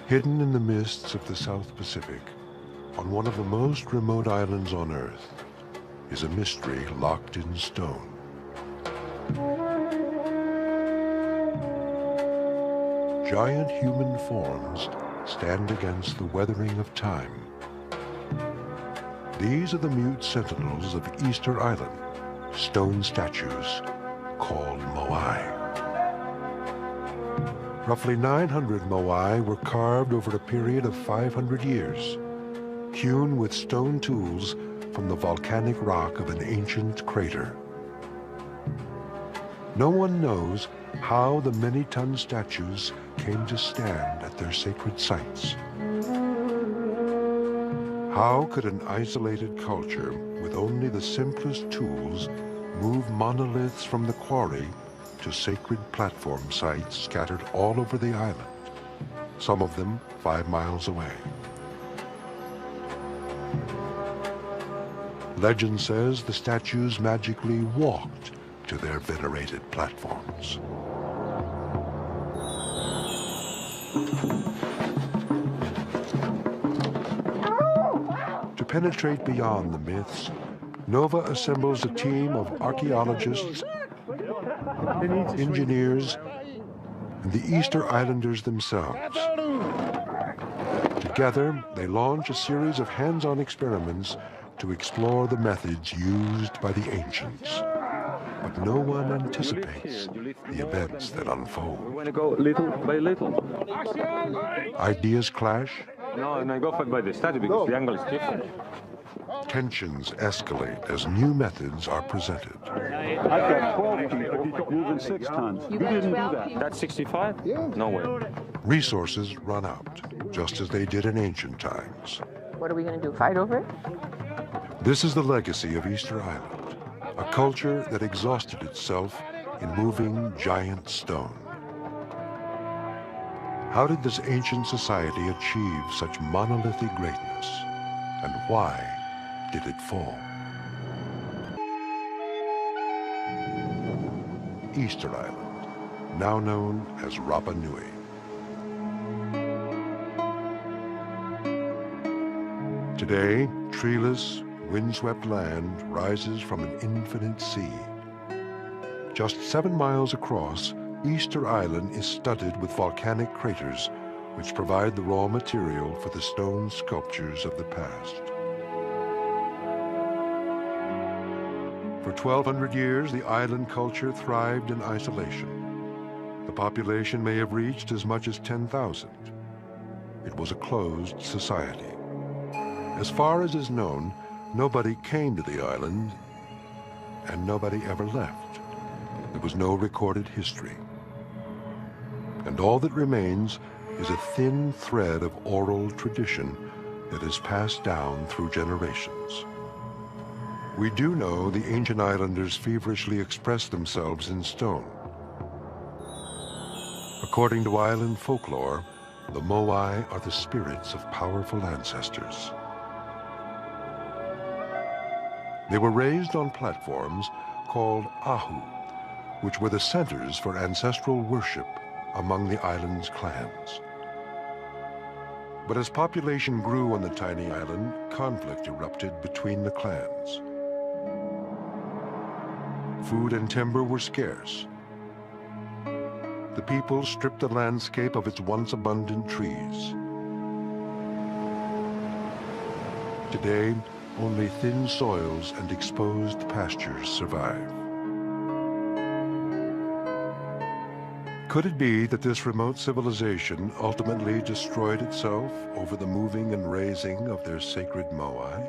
Hidden in the mists of the South Pacific, on one of the most remote islands on Earth, is a mystery locked in stone. Giant human forms stand against the weathering of time. These are the mute sentinels of Easter Island, stone statues called moai. Roughly 900 moai were carved over a period of 500 years, hewn with stone tools from the volcanic rock of an ancient crater. No one knows how the many-ton statues came to stand at their sacred sites. How could an isolated culture with only the simplest tools move monoliths from the quarry to sacred platform sites scattered all over the island, some of them 5 miles away? Legend says the statues magically walked to their venerated platforms. To penetrate beyond the myths, NOVA assembles a team of archaeologists, engineers, and the Easter Islanders themselves. Together, they launch a series of hands-on experiments to explore the methods used by the ancients. But no one anticipates the events that unfold. We want to go little by little. Ideas clash. No, and I go by the statue because the angle is different. Tensions escalate as new methods are presented. I've got 12 people moving 6 tons. You didn't do that. That's 65? Yeah. No way. Resources run out, just as they did in ancient times. What are we going to do, fight over it? This is the legacy of Easter Island, a culture that exhausted itself in moving giant stone. How did this ancient society achieve such monolithic greatness, and why did it fall? Easter Island, now known as Rapa Nui. Today, treeless, windswept land rises from an infinite sea. Just 7 miles across, Easter Island is studded with volcanic craters which provide the raw material for the stone sculptures of the past. For 1,200 years, the island culture thrived in isolation. The population may have reached as much as 10,000. It was a closed society. As far as is known, nobody came to the island, and nobody ever left. There was no recorded history. And all that remains is a thin thread of oral tradition that is passed down through generations. We do know the ancient islanders feverishly expressed themselves in stone. According to island folklore, the moai are the spirits of powerful ancestors. They were raised on platforms called ahu, which were the centers for ancestral worship among the island's clans. But as population grew on the tiny island, conflict erupted between the clans. Food and timber were scarce. The people stripped the landscape of its once abundant trees. Today, only thin soils and exposed pastures survive. Could it be that this remote civilization ultimately destroyed itself over the moving and raising of their sacred moai?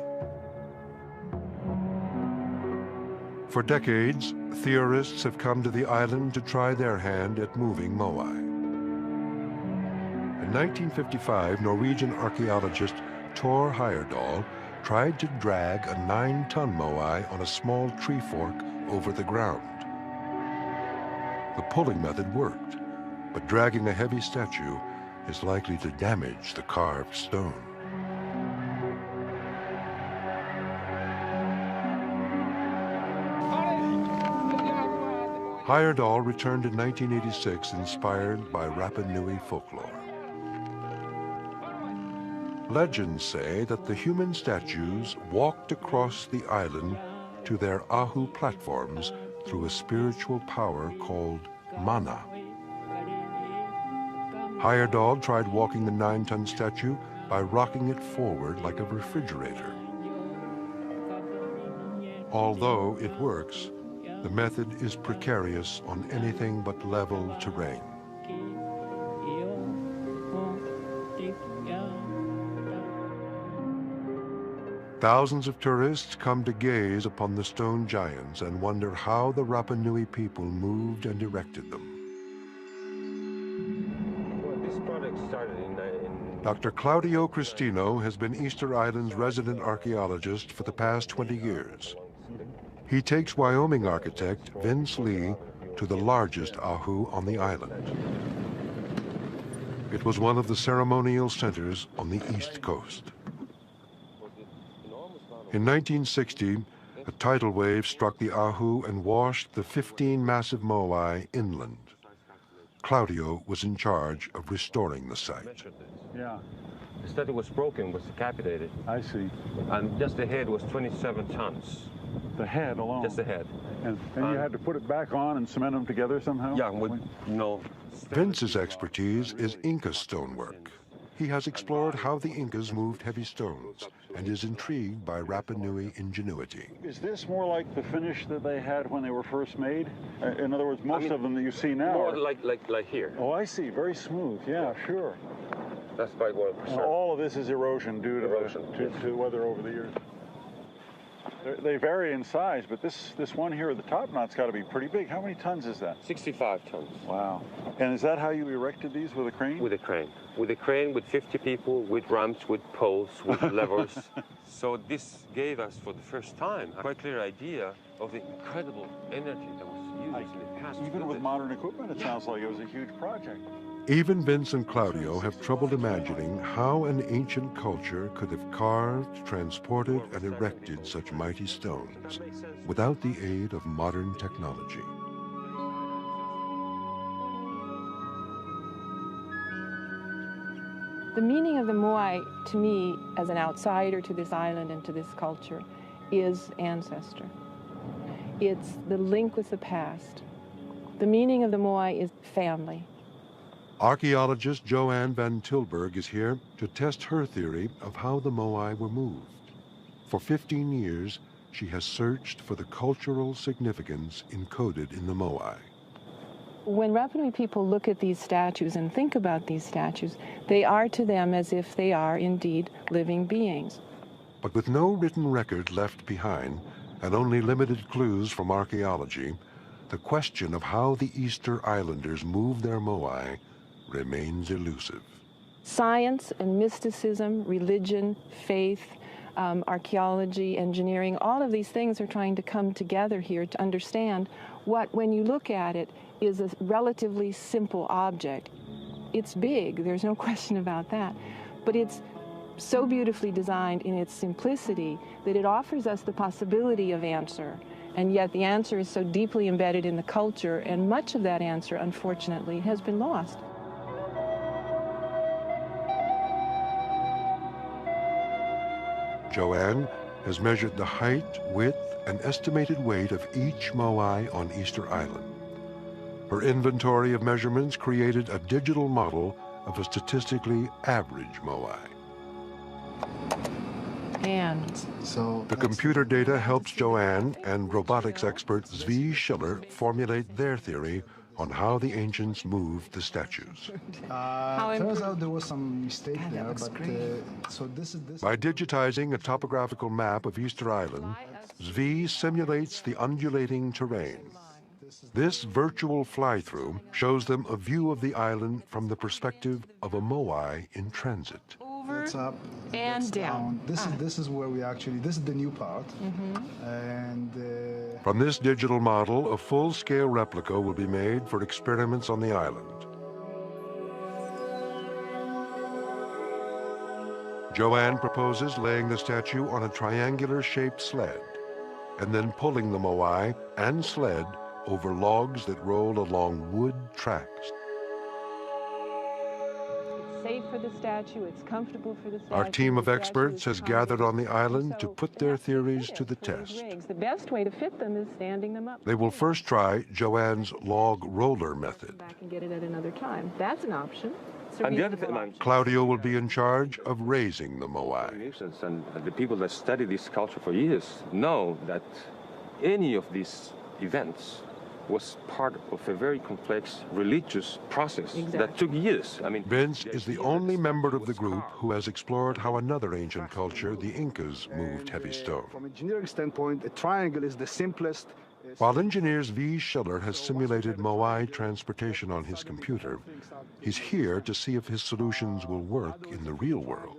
For decades, theorists have come to the island to try their hand at moving moai. In 1955, Norwegian archaeologist Thor Heyerdahl tried to drag a 9-ton moai on a small tree fork over the ground. The pulling method worked, but dragging a heavy statue is likely to damage the carved stone. Heyerdahl returned in 1986 inspired by Rapa Nui folklore. Legends say that the human statues walked across the island to their Ahu platforms through a spiritual power called mana. Heyerdahl tried walking the 9-ton statue by rocking it forward like a refrigerator. Although it works, the method is precarious on anything but level terrain. Thousands of tourists come to gaze upon the stone giants and wonder how the Rapa Nui people moved and erected them. Well, this project started in Dr. Claudio Cristino has been Easter Island's resident archaeologist for the past 20 years. He takes Wyoming architect Vince Lee to the largest Ahu on the island. It was one of the ceremonial centers on the East Coast. In 1960, a tidal wave struck the Ahu and washed the 15 massive moai inland. Claudio was in charge of restoring the site. Yeah, the statue was broken, was decapitated. I see. And just the head was 27 tons. The head alone? Just the head. And you had to put it back on and cement them together somehow? Yeah, with, Vince's expertise is Inca stonework. He has explored how the Incas moved heavy stones and is intrigued by Rapa Nui ingenuity. Is this more like the finish that they had when they were first made? In other words, most of them that you see now more are... like here. Oh, I see. Very smooth. Yeah, sure. That's by 1%. All of this is erosion due to weather over the years. They vary in size, but this one here at the top knot's got to be pretty big. How many tons is that? 65 tons. Wow. And is that how you erected these, with a crane? With a crane. With a crane, with 50 people, with ramps, with poles, with levers. So this gave us, for the first time, a quite clear idea of the incredible energy that was used in the past. Even with modern equipment, it sounds like it was a huge project. Even Vince and Claudio have trouble imagining how an ancient culture could have carved, transported, and erected such mighty stones without the aid of modern technology. The meaning of the moai, to me, as an outsider to this island and to this culture, is ancestor. It's the link with the past. The meaning of the moai is family. Archaeologist Joanne Van Tilburg is here to test her theory of how the moai were moved. For 15 years, she has searched for the cultural significance encoded in the moai. When Rapa Nui people look at these statues and think about these statues, they are to them as if they are indeed living beings. But with no written record left behind and only limited clues from archaeology, the question of how the Easter Islanders moved their moai remains elusive. Science and mysticism, religion, faith, archaeology, engineering, all of these things are trying to come together here to understand what, when you look at it, is a relatively simple object. It's big, there's no question about that, but it's so beautifully designed in its simplicity that it offers us the possibility of answer, and yet the answer is so deeply embedded in the culture, and much of that answer, unfortunately, has been lost. Joanne has measured the height, width, and estimated weight of each moai on Easter Island. Her inventory of measurements created a digital model of a statistically average moai. And so the computer data helps Joanne and robotics expert Zvi Schiller formulate their theory on how the ancients moved the statues. Turns out there was some mistake there, but so this is this. By digitizing a topographical map of Easter Island, Zvi simulates the undulating terrain. This virtual fly-through shows them a view of the island from the perspective of a moai in transit. It's up and down. This is where we actually, this is the new part. And from this digital model, a full-scale replica will be made for experiments on the island. Joanne proposes laying the statue on a triangular-shaped sled and then pulling the moai and sled over logs that roll along wood tracks. safe for the statue, it's comfortable for the statue. Our team of the statue experts is has kind. gathered on the island to So put they their have to be theories fitted to the for those test. rigs. The best way to fit them is standing them up. They will first try Joanne's log roller method. Back and get it at another time. That's an option. It's a And the other reasonable thing, option. Claudio will be in charge of raising the moai. And the people that study this culture for years know that any of these events was part of a very complex religious process that took years. I mean, Vince is the only member of the group who has explored how another ancient culture, the Incas, moved heavy stone. From engineering standpoint, a triangle is the simplest. While engineers V. Schiller has simulated moai transportation on his computer, he's here to see if his solutions will work in the real world.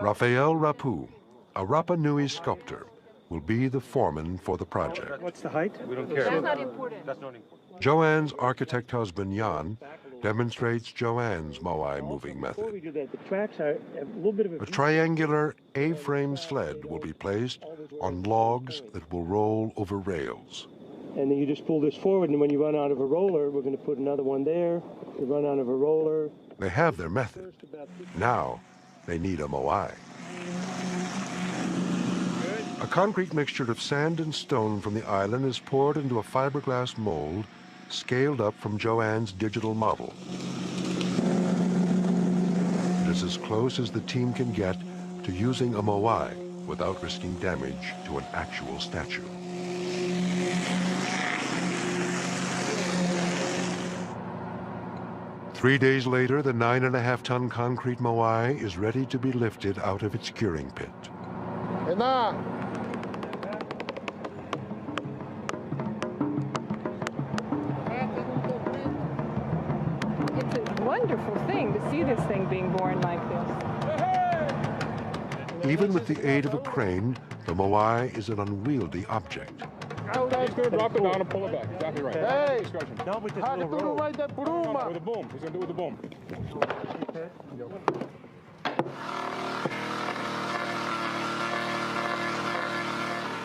Rafael Rapu, a Rapa Nui sculptor, will be the foreman for the project. What's the height? we don't care. That's not important. That's not important. Joanne's architect husband Jan demonstrates Joanne's moai moving Before we method. do that, the tracks are a little bit of a... A triangular A-frame sled will be placed on logs that will roll over rails. And then you just pull this forward, and when you run out of a roller, we're going to put another one there. You run out of a roller. They have their method. Now they need a moai. A concrete mixture of sand and stone from the island is poured into a fiberglass mold scaled up from Joanne's digital model. It is as close as the team can get to using a moai without risking damage to an actual statue. Three days later, the 9.5-ton concrete moai is ready to be lifted out of its curing pit. It's a wonderful thing to see this thing being born like this. Even with the aid of a crane, the moai is an unwieldy object. That's good. Drop it down and pull it back. Exactly right. Hey! Discussion. Now with this little roll. With a boom. He's going to do it with a boom.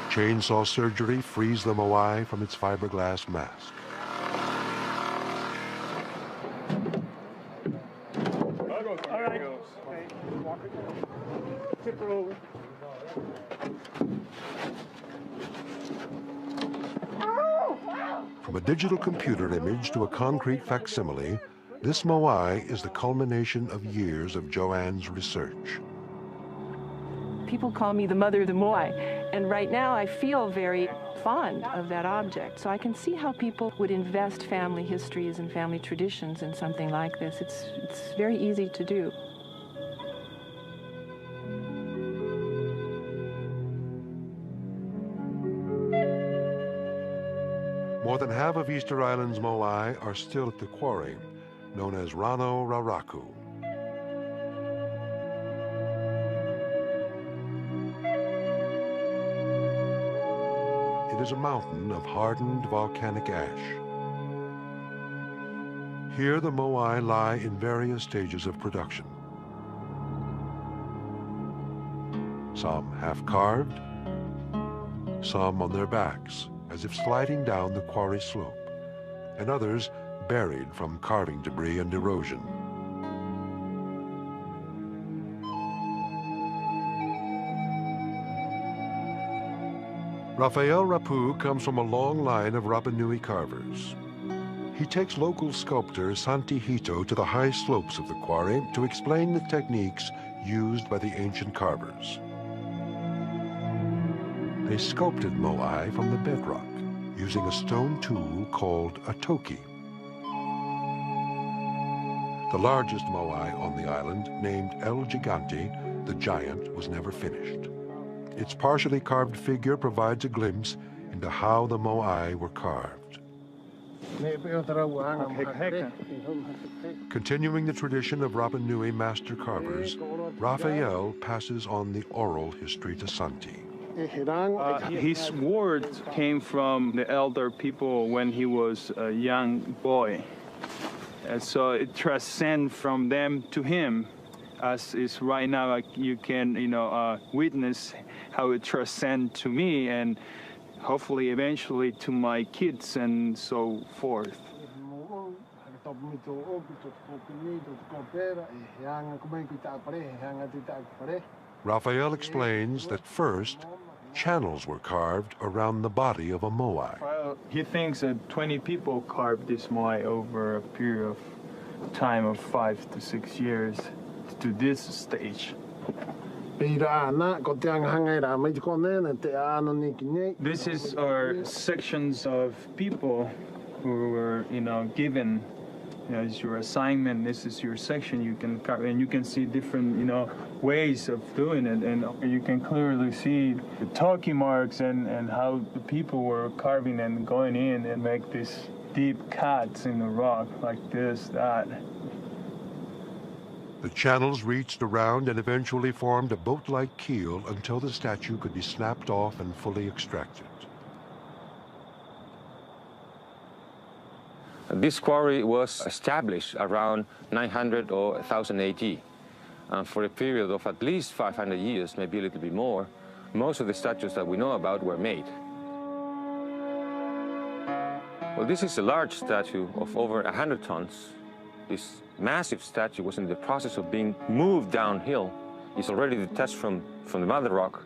Chainsaw surgery frees the moai from its fiberglass mask. All right. Tip her over. From a digital computer image to a concrete facsimile, this moai is the culmination of years of Joanne's research. People call me the mother of the moai, and right now I feel very fond of that object. So I can see how people would invest family histories and family traditions in something like this. It's very easy to do. More than half of Easter Island's moai are still at the quarry, known as Rano Raraku. It is a mountain of hardened volcanic ash. Here the moai lie in various stages of production. Some half-carved, some on their backs, as if sliding down the quarry slope, and others buried from carving debris and erosion. Rafael Rapu comes from a long line of Rapa Nui carvers. He takes local sculptor Santi Hito to the high slopes of the quarry to explain the techniques used by the ancient carvers. They sculpted moai from the bedrock using a stone tool called a toki. The largest moai on the island, named El Gigante, the giant, was never finished. Its partially carved figure provides a glimpse into how the moai were carved. Continuing the tradition of Rapa Nui master carvers, Rafael passes on the oral history to Santi. His words came from the elder people when he was a young boy. And so it transcends from them to him, as is right now. Like you can, witness how it transcends to me, and hopefully eventually to my kids and so forth. Raphael explains that first, channels were carved around the body of a moai. Well, he thinks that 20 people carved this moai over a period of time of 5 to 6 years to this stage. This is our sections of people who were, given as your assignment. This is your section. You can carve, and you can see different, ways of doing it, and you can clearly see the talkie marks and how the people were carving and going in and make these deep cuts in the rock like this, that. The channels reached around and eventually formed a boat-like keel until the statue could be snapped off and fully extracted. This quarry was established around 900 or 1000 AD. And for a period of at least 500 years, maybe a little bit more, most of the statues that we know about were made. Well, this is a large statue of over 100 tons. This massive statue was in the process of being moved downhill. It's already detached from the mother rock,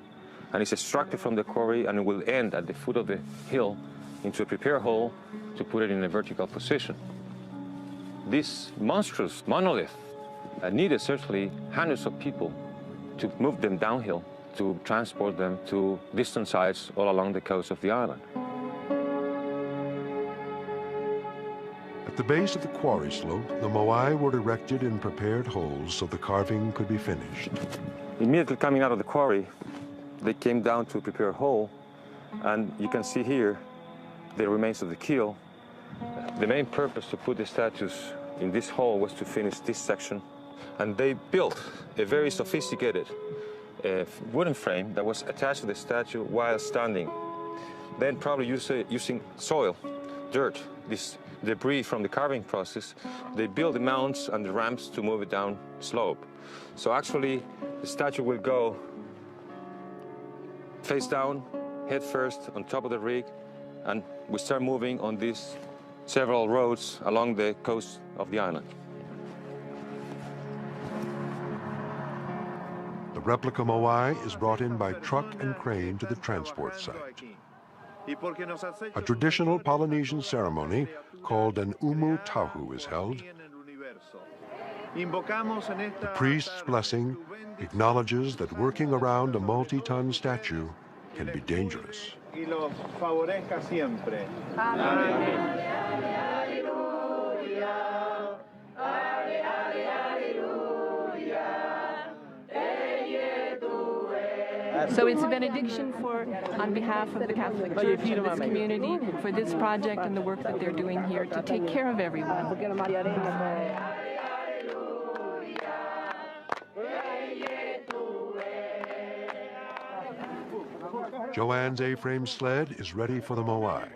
and it's extracted from the quarry, and it will end at the foot of the hill into a prepare hole to put it in a vertical position. This monstrous monolith needed certainly hundreds of people to move them downhill, to transport them to distant sites all along the coast of the island. At the base of the quarry slope, the moai were erected in prepared holes so the carving could be finished. Immediately coming out of the quarry, they came down to a prepared hole, and you can see here the remains of the keel. The main purpose to put the statues in this hole was to finish this section, and they built a very sophisticated wooden frame that was attached to the statue while standing. Then probably using soil, dirt, this debris from the carving process, they built the mounts and the ramps to move it down slope. So actually, the statue will go face down, head first on top of the rig, and we start moving on these several roads along the coast of the island. The replica moai is brought in by truck and crane to the transport site. A traditional Polynesian ceremony called an umu tahu is held. The priest's blessing acknowledges that working around a multi-ton statue can be dangerous. So it's a benediction on behalf of the Catholic Church and this community for this project and the work that they're doing here to take care of everyone. Joanne's A-frame sled is ready for the moai.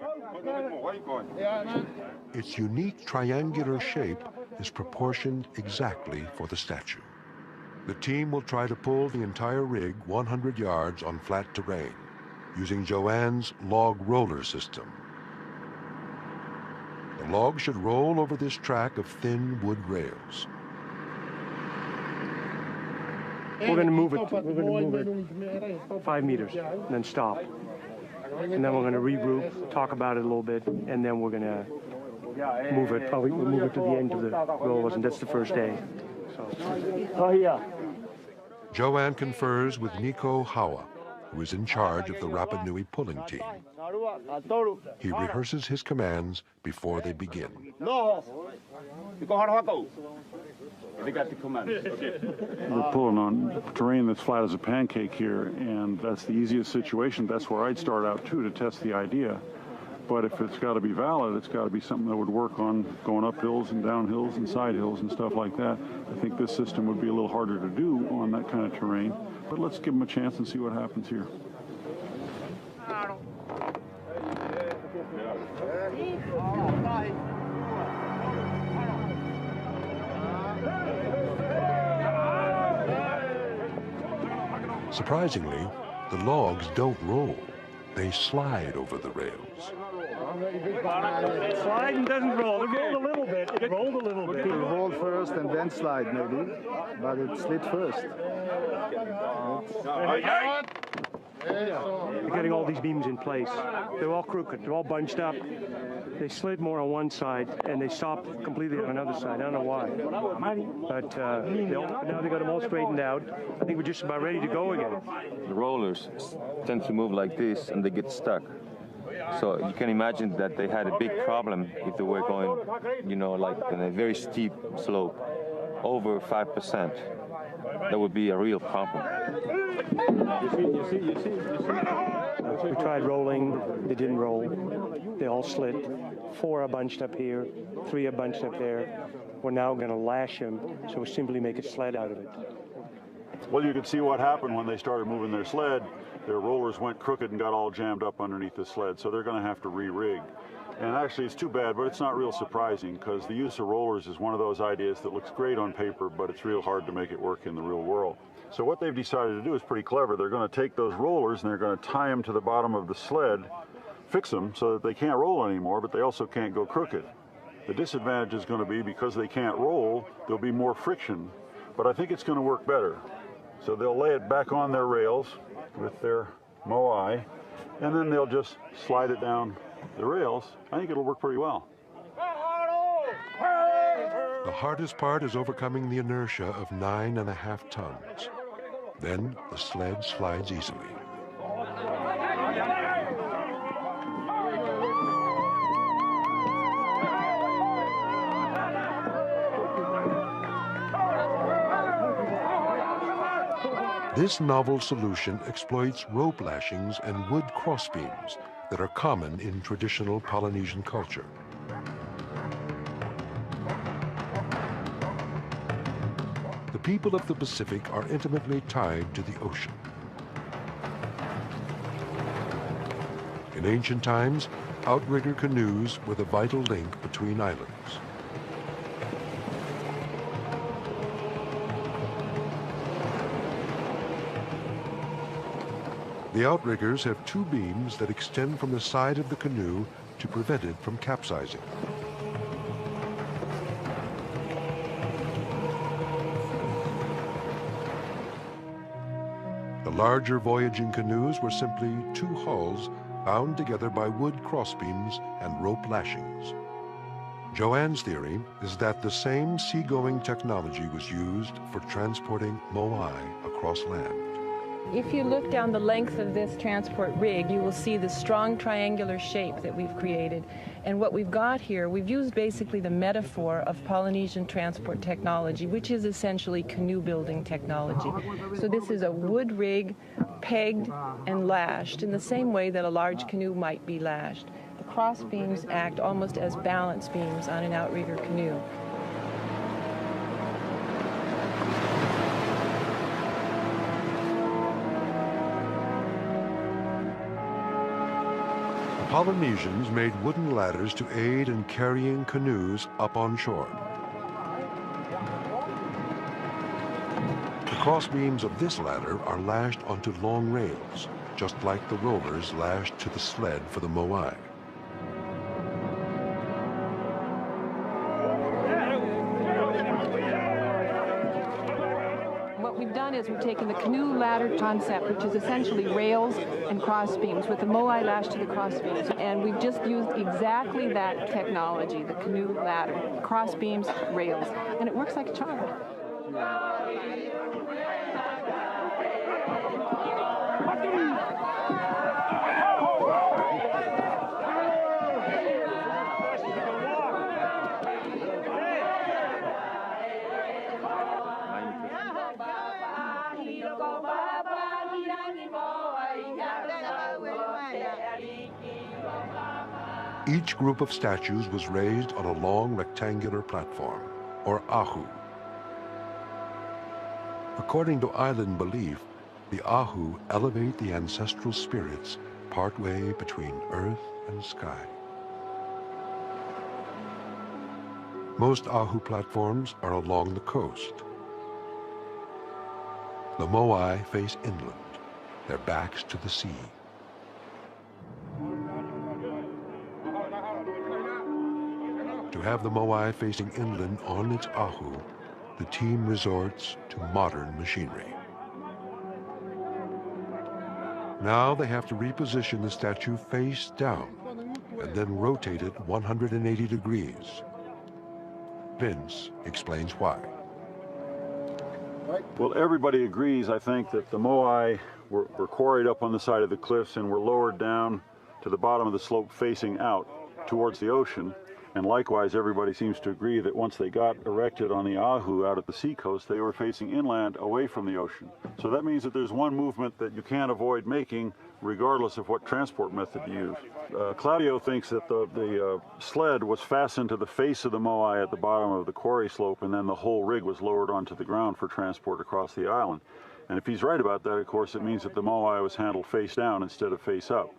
Its unique triangular shape is proportioned exactly for the statue. The team will try to pull the entire rig 100 yards on flat terrain, using Joanne's log roller system. The log should roll over this track of thin wood rails. We're going to move it 5 meters, and then stop. And then we're going to regroup, talk about it a little bit, and then we're going to move it. Probably we'll move it to the end of the rollers, and that's the first day. So. Oh, yeah. Joanne confers with Nico Hawa, who is in charge of the Rapa Nui pulling team. He rehearses his commands before they begin. We're pulling on terrain that's flat as a pancake here, and that's the easiest situation. That's where I'd start out, too, to test the idea. But if it's got to be valid, it's got to be something that would work on going up hills and down hills and side hills and stuff like that. I think this system would be a little harder to do on that kind of terrain. But let's give them a chance and see what happens here. Surprisingly, the logs don't roll. They slide over the rails. Sliding doesn't roll. It rolled a little bit. It rolled a little bit. It will roll first and then slide maybe, but it slid first. We're getting all these beams in place. They're all crooked. They're all bunched up. They slid more on one side, and they stopped completely on another side. I don't know why. But now they got them all straightened out. I think we're just about ready to go again. The rollers tend to move like this, and they get stuck. So you can imagine that they had a big problem if they were going, you know, like in a very steep slope, over 5%. That would be a real problem. We tried rolling. They didn't roll. They all slid. 4 are bunched up here. 3 are bunched up there. We're now going to lash them, so we simply make a sled out of it. Well, you could see what happened when they started moving their sled. Their rollers went crooked and got all jammed up underneath the sled, so they're going to have to re-rig. And actually, it's too bad, but it's not real surprising, because the use of rollers is one of those ideas that looks great on paper, but it's real hard to make it work in the real world. So what they've decided to do is pretty clever. They're going to take those rollers and they're going to tie them to the bottom of the sled, fix them so that they can't roll anymore, but they also can't go crooked. The disadvantage is going to be, because they can't roll, there'll be more friction, but I think it's going to work better. So they'll lay it back on their rails with their Moai, and then they'll just slide it down the rails. I think it'll work pretty well. The hardest part is overcoming the inertia of 9.5 tons. Then the sled slides easily. This novel solution exploits rope lashings and wood crossbeams that are common in traditional Polynesian culture. The people of the Pacific are intimately tied to the ocean. In ancient times, outrigger canoes were the vital link between islands. The outriggers have 2 beams that extend from the side of the canoe to prevent it from capsizing. The larger voyaging canoes were simply 2 hulls bound together by wood crossbeams and rope lashings. Joanne's theory is that the same seagoing technology was used for transporting Moai across land. If you look down the length of this transport rig, you will see the strong triangular shape that we've created. And what we've got here, we've used basically the metaphor of Polynesian transport technology, which is essentially canoe building technology. So this is a wood rig pegged and lashed in the same way that a large canoe might be lashed. The cross beams act almost as balance beams on an outrigger canoe. Polynesians made wooden ladders to aid in carrying canoes up on shore. The crossbeams of this ladder are lashed onto long rails, just like the rollers lashed to the sled for the Moai. Is we've taken the canoe ladder concept, which is essentially rails and cross beams, with the Moai lashed to the cross beams, and we've just used exactly that technology, the canoe ladder, cross beams, rails, and it works like a charm. Each group of statues was raised on a long rectangular platform, or ahu. According to island belief, the ahu elevate the ancestral spirits partway between earth and sky. Most ahu platforms are along the coast. The Moai face inland, their backs to the sea. have the Moai facing inland on its ahu, the team resorts to modern machinery. Now they have to reposition the statue face down and then rotate it 180 degrees. Vince explains why. Well, everybody agrees, I think, that the Moai were quarried up on the side of the cliffs and were lowered down to the bottom of the slope facing out towards the ocean. And likewise, everybody seems to agree that once they got erected on the Ahu out at the seacoast, they were facing inland away from the ocean. So that means that there's one movement that you can't avoid making regardless of what transport method you use. Claudio thinks that the sled was fastened to the face of the Moai at the bottom of the quarry slope, and then the whole rig was lowered onto the ground for transport across the island. And if he's right about that, of course, it means that the Moai was handled face down instead of face up.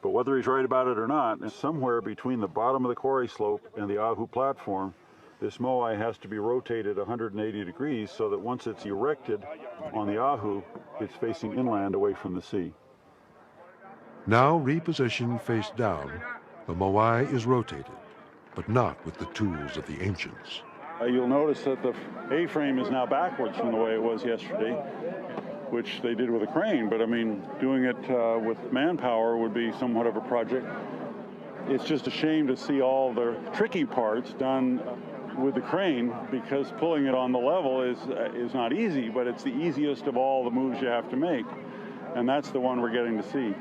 But whether he's right about it or not, somewhere between the bottom of the quarry slope and the Ahu platform, this Moai has to be rotated 180 degrees so that once it's erected on the Ahu, it's facing inland away from the sea. Now repositioned face down, the Moai is rotated, but not with the tools of the ancients. You'll notice that the A-frame is now backwards from the way it was yesterday, which they did with a crane, but I mean, doing it with manpower would be somewhat of a project. It's just a shame to see all the tricky parts done with the crane, because pulling it on the level is not easy, but it's the easiest of all the moves you have to make. And that's the one we're getting to see.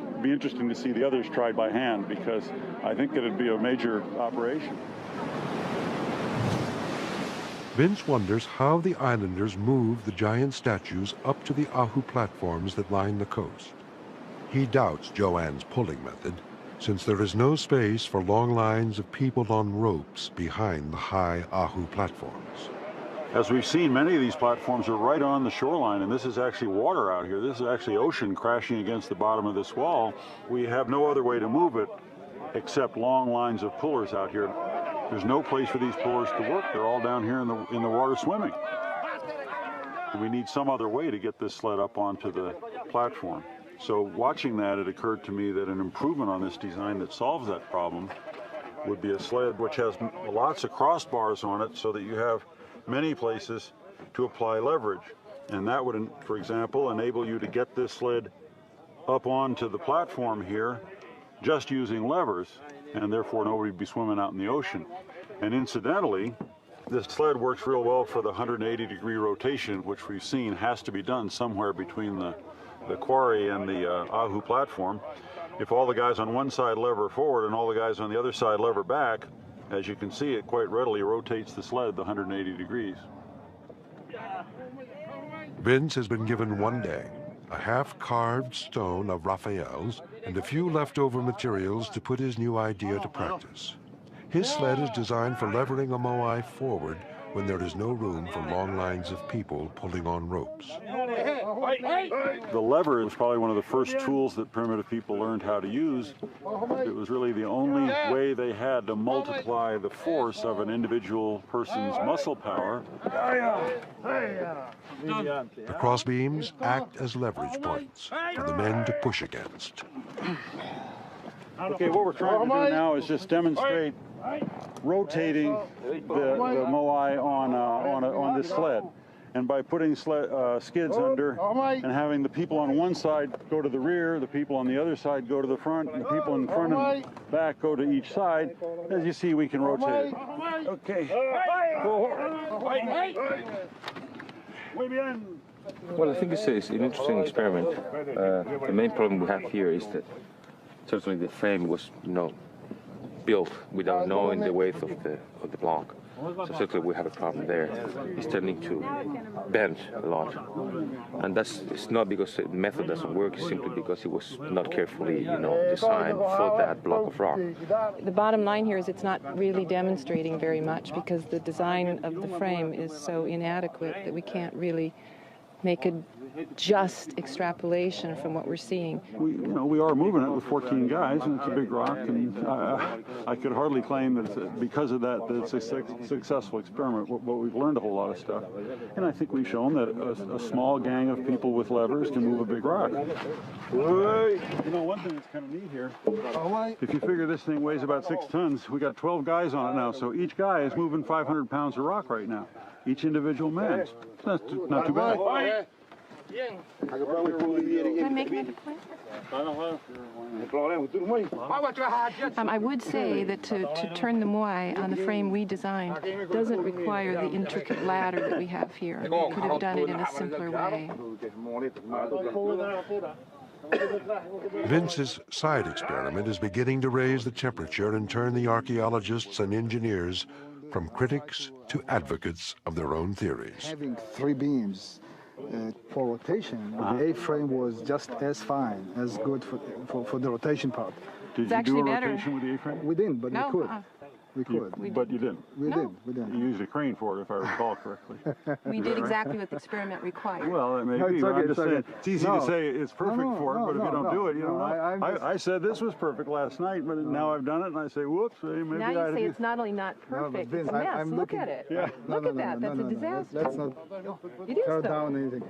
It'd be interesting to see the others tried by hand, because I think that it'd be a major operation. Vince wonders how the islanders moved the giant statues up to the Ahu platforms that line the coast. He doubts Joanne's pulling method, since there is no space for long lines of people on ropes behind the high Ahu platforms. As we've seen, many of these platforms are right on the shoreline, and this is actually water out here. This is actually ocean crashing against the bottom of this wall. We have no other way to move it except long lines of pullers out here. There's no place for these pullers to work. They're all down here in the water swimming. We need some other way to get this sled up onto the platform. So watching that, it occurred to me that an improvement on this design that solves that problem would be a sled which has lots of crossbars on it so that you have many places to apply leverage. And that would, for example, enable you to get this sled up onto the platform here just using levers, and therefore nobody would be swimming out in the ocean. And incidentally, this sled works real well for the 180-degree rotation, which we've seen has to be done somewhere between the quarry and the Ahu platform. If all the guys on one side lever forward and all the guys on the other side lever back, as you can see, it quite readily rotates the sled the 180 degrees. Vince has been given one day, a half-carved stone of Raphael's, and a few leftover materials to put his new idea to practice. His sled is designed for levering a Moai forward when there is no room for long lines of people pulling on ropes. The lever was probably one of the first tools that primitive people learned how to use. It was really the only way they had to multiply the force of an individual person's muscle power. The crossbeams act as leverage points for the men to push against. Okay, what we're trying to do now is just demonstrate rotating the Moai on this sled. And by putting skids under and having the people on one side go to the rear, the people on the other side go to the front, and the people in front and back go to each side, as you see, we can rotate it. Okay. Well, I think it's an interesting experiment. The main problem we have here is that certainly the frame was, built without knowing the weight of the block. So certainly we have a problem there. It's tending to bend a lot. And it's not because the method doesn't work, it's simply because it was not carefully, designed for that block of rock. The bottom line here is it's not really demonstrating very much because the design of the frame is so inadequate that we can't really make a just extrapolation from what we're seeing. We are moving it with 14 guys, and it's a big rock, and I could hardly claim that because of that it's a successful experiment, but we've learned a whole lot of stuff. And I think we've shown that a small gang of people with levers can move a big rock. One thing that's kind of neat here, if you figure this thing weighs about 6 tons, we got 12 guys on it now, so each guy is moving 500 pounds of rock right now. Each individual man. It's not too bad. Can I make another point? I would say that to turn the Moai on the frame we designed doesn't require the intricate ladder that we have here. We could have done it in a simpler way. Vince's side experiment is beginning to raise the temperature and turn the archaeologists and engineers from critics to advocates of their own theories. Having 3 beams for rotation, the A-frame was just as fine, as good for the rotation part. Did you do a rotation with the A-frame? We didn't, but we could. We could. But you didn't? We did. You used a crane for it, if I recall correctly. We did exactly what the experiment required. Well, it may be. I'm just saying, it's easy to say it's perfect for it, but if you don't do it, you don't know. I said this was perfect last night, but now I've done it, and I say, whoops, maybe now you say it's not only not perfect, it's a mess. Look at it. Yeah. Look at that. That's a disaster. Let's not tear down anything.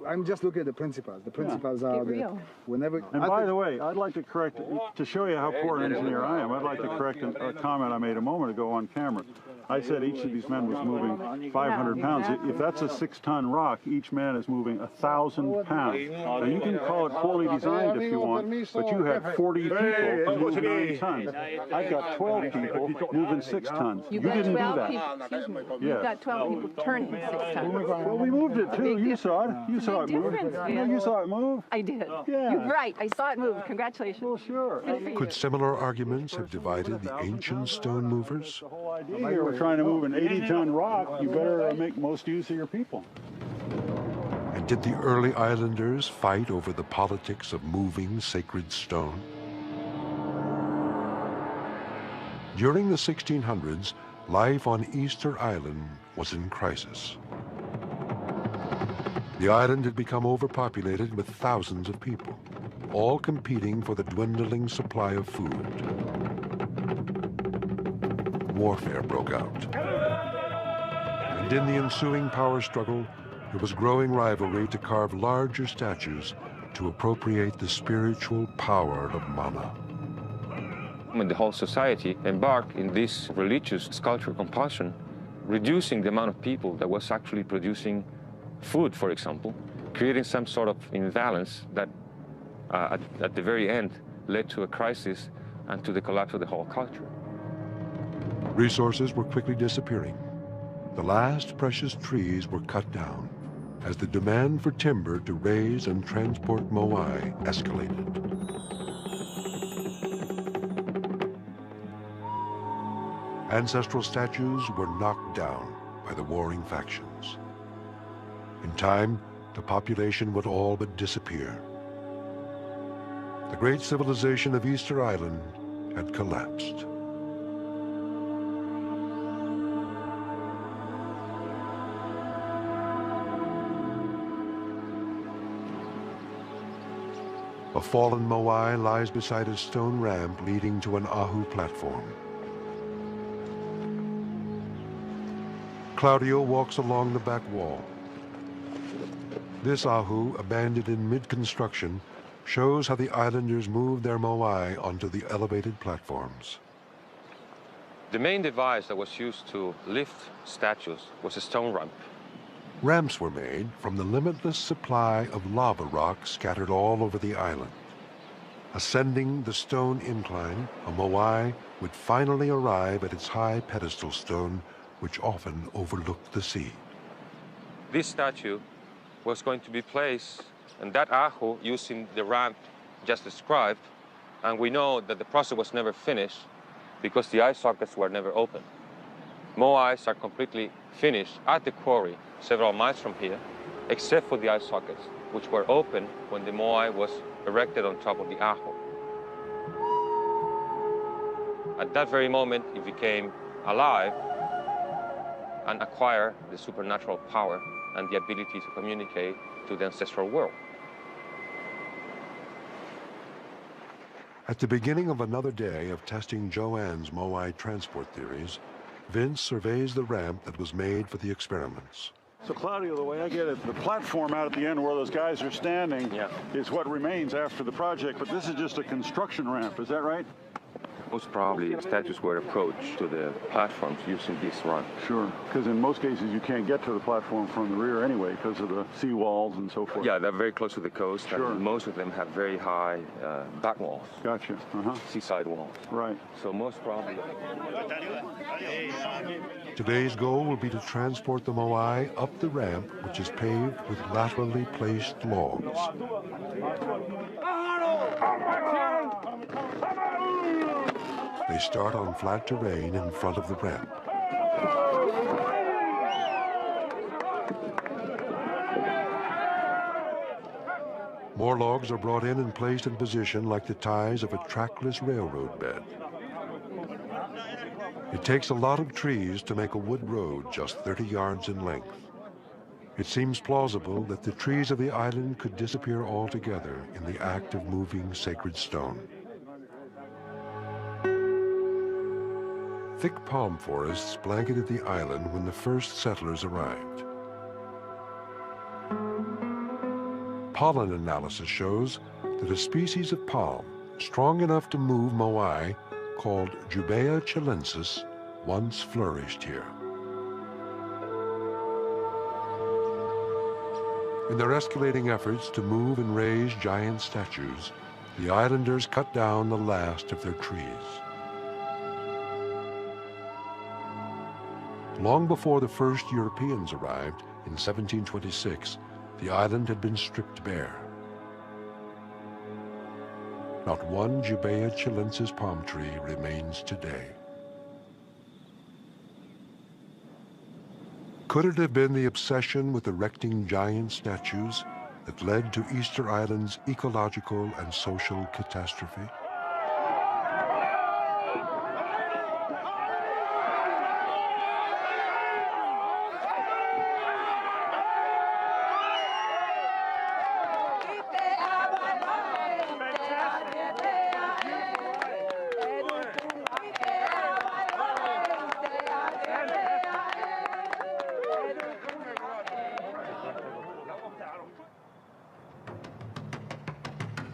I'm just looking at the principles. The principles are that whenever... And by the way, I'd like to correct, to show you how poor an engineer I am, I'd like to correct a comment I made a moment ago on camera. I said each of these men was moving 500 pounds. If that's a 6-ton rock, each man is moving 1,000 pounds. Now you can call it poorly designed if you want, but you had 40 people moving 9 tons. I've got 12 people moving 6 tons. You didn't do that. You've got 12 people turning 6 tons. Well, we moved it too. You saw it. You saw it move. You saw it move. I did. Yeah. You're right. I saw it move. Congratulations. Well, sure. Could similar arguments have divided the ancient stone movers? The whole idea here, we're trying to move an 80-ton rock. You better make most use of your people. And did the early islanders fight over the politics of moving sacred stone? During the 1600s, life on Easter Island was in crisis. The island had become overpopulated with thousands of people, all competing for the dwindling supply of food. Warfare broke out. And in the ensuing power struggle, there was growing rivalry to carve larger statues to appropriate the spiritual power of Mana. When the whole society embarked in this religious sculpture compulsion, reducing the amount of people that was actually producing food, for example, creating some sort of imbalance that at the very end led to a crisis and to the collapse of the whole culture. Resources were quickly disappearing. The last precious trees were cut down as the demand for timber to raise and transport Moai escalated. Ancestral statues were knocked down by the warring factions. In time, the population would all but disappear. The great civilization of Easter Island had collapsed. A fallen Moai lies beside a stone ramp leading to an Ahu platform. Claudio walks along the back wall. This Ahu, abandoned in mid-construction, shows how the islanders moved their Moai onto the elevated platforms. The main device that was used to lift statues was a stone ramp. Ramps were made from the limitless supply of lava rock scattered all over the island. Ascending the stone incline, a Moai would finally arrive at its high pedestal stone, which often overlooked the sea. This statue was going to be placed in that Ahu using the ramp just described, and we know that the process was never finished because the eye sockets were never opened. Moais are completely finished at the quarry several miles from here, except for the eye sockets, which were open when the Moai was erected on top of the Ahu. At that very moment, it became alive and acquired the supernatural power and the ability to communicate to the ancestral world. At the beginning of another day of testing Joanne's Moai transport theories, Vince surveys the ramp that was made for the experiments. So Claudio, the way I get it, the platform out at the end where those guys are standing is what remains after the project, but this is just a construction ramp, is that right? Most probably, statues were approached to the platforms using this run. Sure, because in most cases you can't get to the platform from the rear anyway because of the sea walls and so forth. Yeah, they're very close to the coast, Sure. and most of them have very high back walls. Gotcha. Seaside walls. Right. So most probably. Today's goal will be to transport the Moai up the ramp, which is paved with laterally placed logs. They start on flat terrain in front of the ramp. More logs are brought in and placed in position like the ties of a trackless railroad bed. It takes a lot of trees to make a wood road just 30 yards in length. It seems plausible that the trees of the island could disappear altogether in the act of moving sacred stone. Thick palm forests blanketed the island when the first settlers arrived. Pollen analysis shows that a species of palm strong enough to move Moai, called Jubea chilensis, once flourished here. In their escalating efforts to move and raise giant statues, the islanders cut down the last of their trees. Long before the first Europeans arrived in 1726, the island had been stripped bare. Not one Jubea chilensis palm tree remains today. Could it have been the obsession with erecting giant statues that led to Easter Island's ecological and social catastrophe?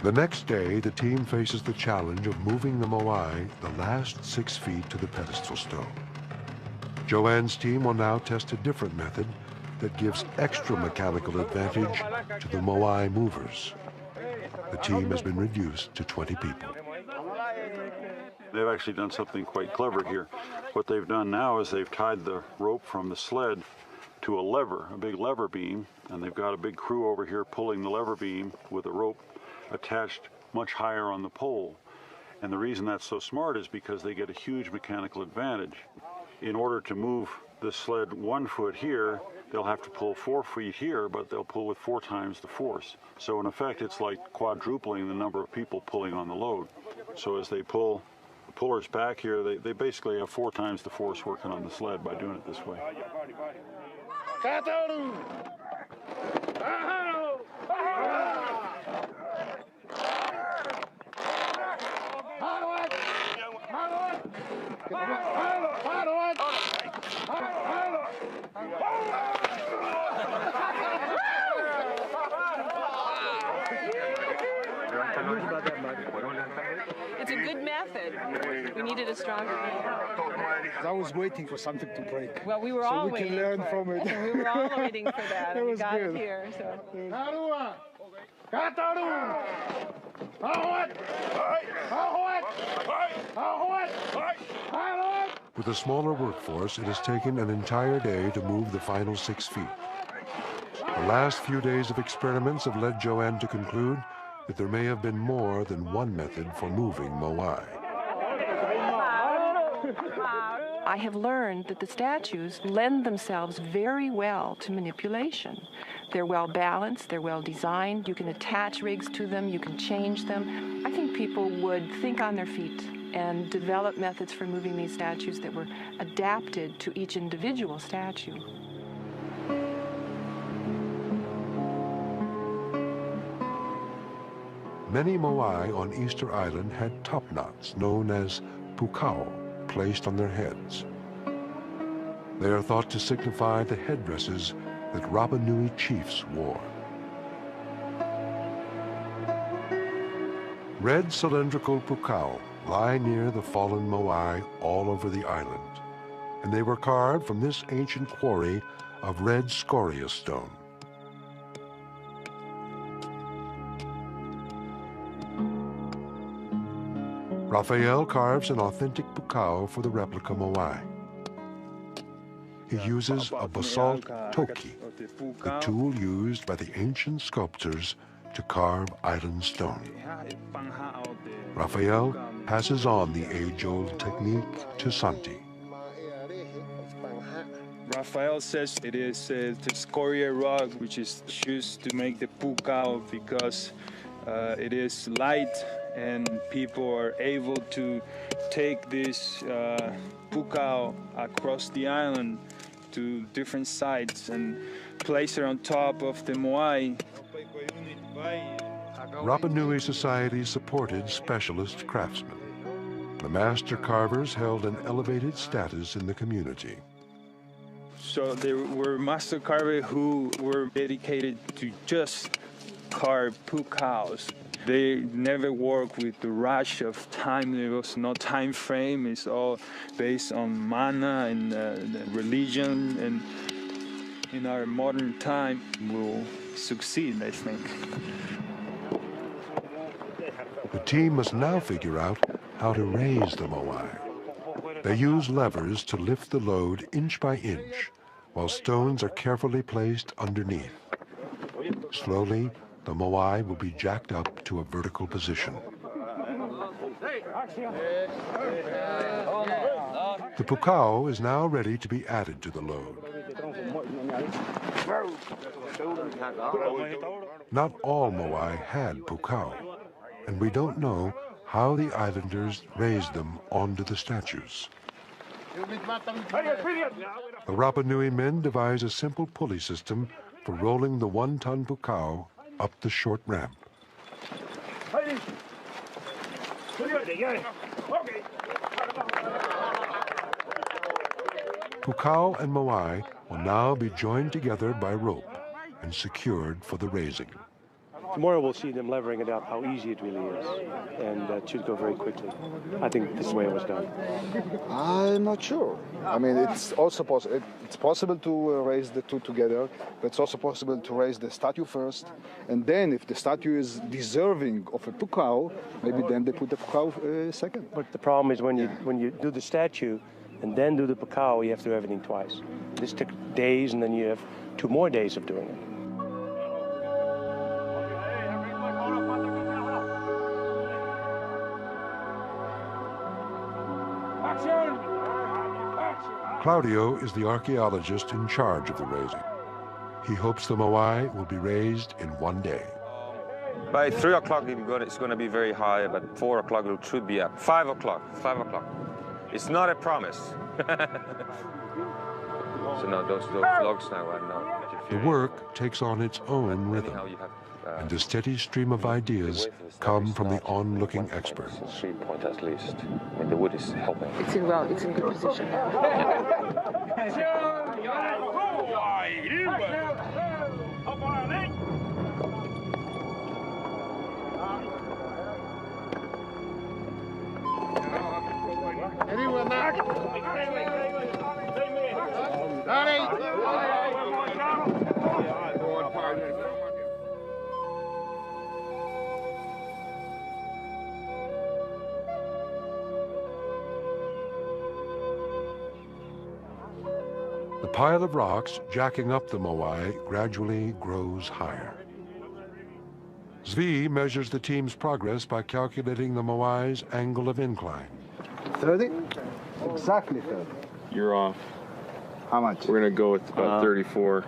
The next day, the team faces the challenge of moving the Moai the last 6 feet to the pedestal stone. Joanne's team will now test a different method that gives extra mechanical advantage to the Moai movers. The team has been reduced to 20 people. They've actually done something quite clever here. What they've done now is they've tied the rope from the sled to a lever, a big lever beam, and they've got a big crew over here pulling the lever beam with a rope attached much higher on the pole. And the reason that's so smart is because they get a huge mechanical advantage. In order to move the sled 1 foot here, they'll have to pull 4 feet here, but they'll pull with 4 times the force. So in effect, it's like quadrupling the number of people pulling on the load. So as they pull the pullers back here, they basically have 4 times the force working on the sled by doing it this way. It's a good method. We needed a stronger hand. I was waiting for something to break. Well, we were all so we waiting can learn for from it. We were all waiting for that, and we got good. it here. So. With a smaller workforce, it has taken an entire day to move the final 6 feet. The last few days of experiments have led Joanne to conclude that there may have been more than one method for moving Moai. I have learned that the statues lend themselves very well to manipulation. They're well balanced, they're well designed, you can attach rigs to them, you can change them. I think people would think on their feet and develop methods for moving these statues that were adapted to each individual statue. Many Moai on Easter Island had topknots known as pukao placed on their heads. They are thought to signify the headdresses that Rapa Nui chiefs wore. Red cylindrical pukao lie near the fallen Moai all over the island, and they were carved from this ancient quarry of red scoria stone. Raphael carves an authentic pukao for the replica Moai. He uses a basalt toki, the tool used by the ancient sculptors to carve island stone. Raphael passes on the age-old technique to Santi. Raphael says it is the scoria rock which is used to make the pukao because it is light and people are able to take this pukao across the island to different sites and place it on top of the Moai. Rapa Nui society supported specialist craftsmen. The master carvers held an elevated status in the community. So there were master carvers who were dedicated to just carve pukaos. They never worked with the rush of time. There was no time frame. It's all based on mana and religion. And in our modern time, we'll succeed, I think. The team must now figure out how to raise the Moai. They use levers to lift the load inch by inch, while stones are carefully placed underneath. Slowly, the Moai will be jacked up to a vertical position. The pukao is now ready to be added to the load. Not all Moai had pukao, and we don't know how the islanders raised them onto the statues. The Rapa Nui men devise a simple pulley system for rolling the 1-ton pukao up the short ramp. Pukao and Moai will now be joined together by rope and secured for the raising. Tomorrow we'll see them levering it up, how easy it really is, and it should go very quickly. I think this is the way it was done. I'm not sure. I mean, it's also possible. It's possible to raise the two together, but it's also possible to raise the statue first, and then if the statue is deserving of a pukao, maybe then they put the pukao second. But the problem is when you do the statue and then do the pukao, you have to do everything twice. This took days, and then you have 2 more days of doing it. Claudio is the archaeologist in charge of the raising. He hopes the Moai will be raised in 1 day. By 3 o'clock, it's going to be very high, but 4 o'clock it should be up. 5 o'clock. It's not a promise. So now those logs now are not. The work takes on its own rhythm, and a steady stream of ideas come from the onlooking experts. 3 points at least. I mean, the wood is helping. It's in good position now. The pile of rocks jacking up the Moai gradually grows higher. Zvi measures the team's progress by calculating the Moai's angle of incline. 30? Exactly 30. You're off. How much? We're going to go with about 34.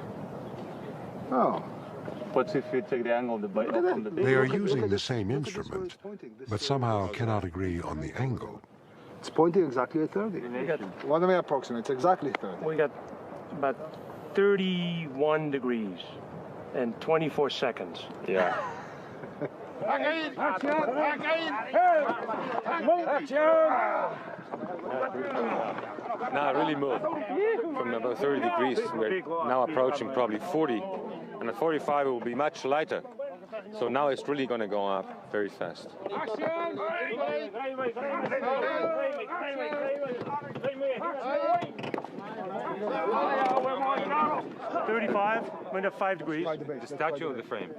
Oh. What's if you take the angle of the bite from the They are using the same instrument, but somehow cannot agree on the angle. It's pointing exactly at 30. What do we approximate? It's exactly 30. We got about 31 degrees and 24 seconds. Yeah. Now really moved. From about 30 degrees, we're now approaching probably 40. And at 45 it will be much lighter. So now it's really going to go up very fast. 35, went up 5 degrees. The statue or the frame?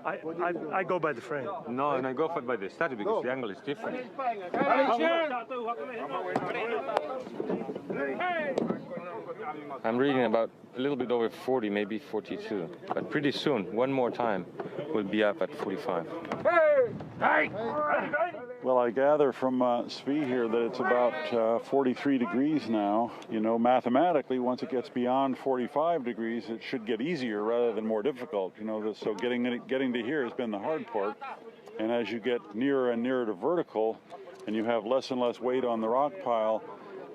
I go by the frame. No, and I go by the statue because the angle is different. I'm reading about a little bit over 40, maybe 42. But pretty soon, one more time, we'll be up at 45. Well, I gather from Svi here that it's about 43 degrees now. You know, mathematically, once it gets beyond 45 degrees, it should get easier rather than more difficult. You know, so getting to here has been the hard part. And as you get nearer and nearer to vertical, and you have less and less weight on the rock pile,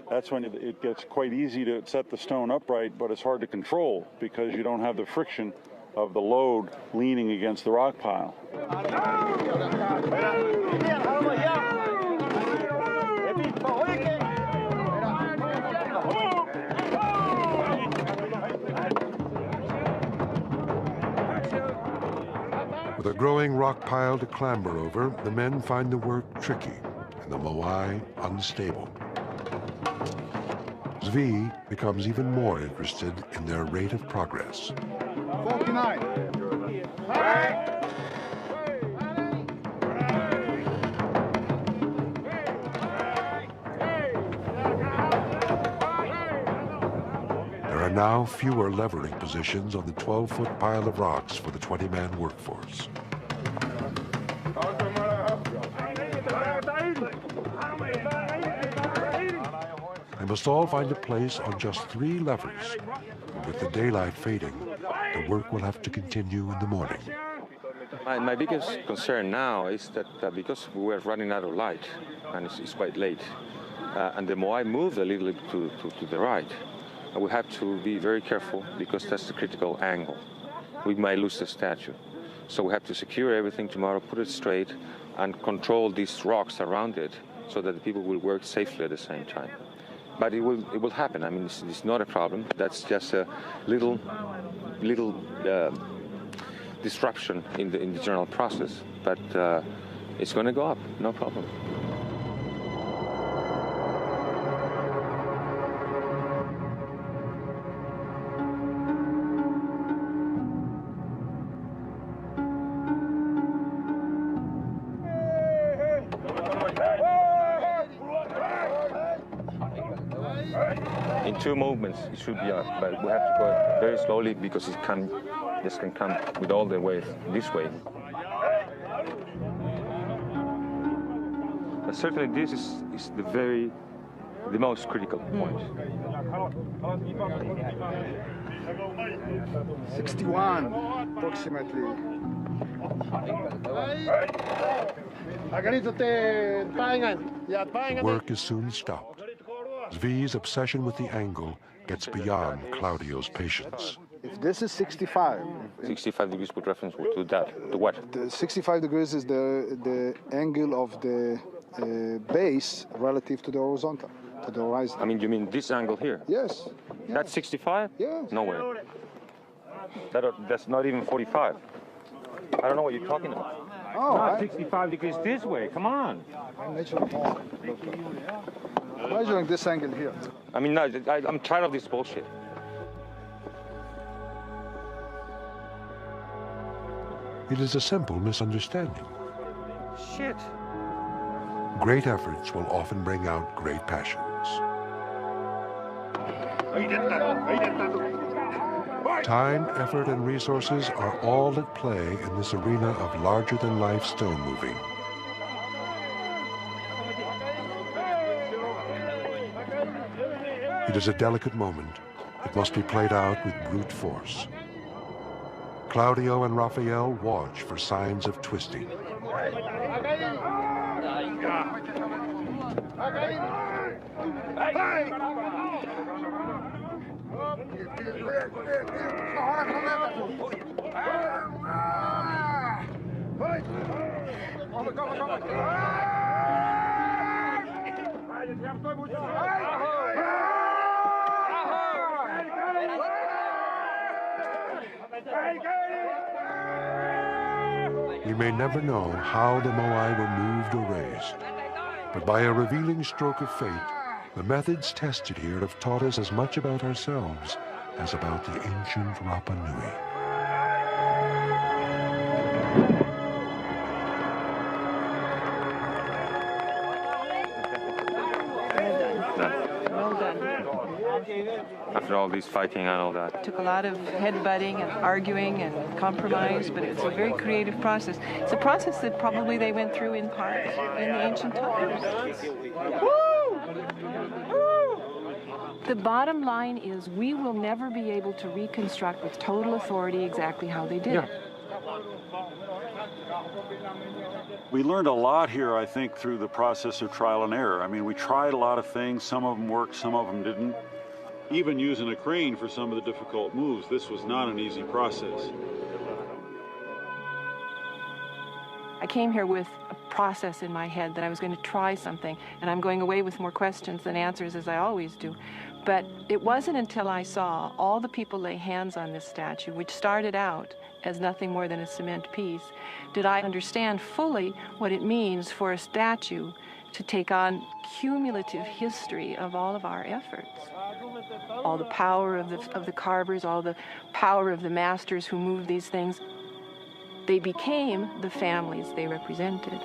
that's when it gets quite easy to set the stone upright, but it's hard to control because you don't have the friction of the load leaning against the rock pile. With a growing rock pile to clamber over, the men find the work tricky and the Moai unstable. Zvi becomes even more interested in their rate of progress. 49. There are now fewer levering positions on the 12-foot pile of rocks for the 20-man workforce. They must all find a place on just 3 levers. And with the daylight fading, the work will have to continue in the morning. My biggest concern now is that because we're running out of light, and it's quite late, and the Moai moved a little bit to the right, we have to be very careful because that's the critical angle. We might lose the statue. So we have to secure everything tomorrow, put it straight, and control these rocks around it so that the people will work safely at the same time. But it will happen. I mean, it's not a problem. That's just a little disruption in the general process. But it's going to go up, no problem. In 2 movements, it should be up, but we have to go very slowly because this can come with all the way this way. But certainly, this is the most critical point. 61, approximately. Work is soon stopped. Zvi's obsession with the angle gets beyond Claudio's patience. If this is 65... 65 degrees with reference to that. To what? The 65 degrees is the angle of the base relative to the horizontal, to the horizon. I mean, you mean this angle here? Yes. That's 65? Yes. No way. That's not even 45. I don't know what you're talking about. Oh, not 65 degrees this way. Come on. I'm measuring this angle here. I mean, no, I'm tired of this bullshit. It is a simple misunderstanding. Shit. Great efforts will often bring out great passions. Time, effort, and resources are all at play in this arena of larger-than-life stone moving. It is a delicate moment. It must be played out with brute force. Claudio and Raphael watch for signs of twisting. We may never know how the Moai were moved or raised, but by a revealing stroke of fate, the methods tested here have taught us as much about ourselves as about the ancient Rapa Nui. Well done. After all this fighting and all that. It took a lot of headbutting and arguing and compromise, but it's a very creative process. It's a process that probably they went through in part in the ancient times. Woo! Woo! The bottom line is we will never be able to reconstruct with total authority exactly how they did it. We learned a lot here, I think, through the process of trial and error. I mean, we tried a lot of things. Some of them worked, some of them didn't. Even using a crane for some of the difficult moves, this was not an easy process. I came here with a process in my head that I was going to try something, and I'm going away with more questions than answers, as I always do. But it wasn't until I saw all the people lay hands on this statue, which started out as nothing more than a cement piece, did I understand fully what it means for a statue to take on cumulative history of all of our efforts. All the power of the carvers, all the power of the masters who moved these things. They became the families they represented.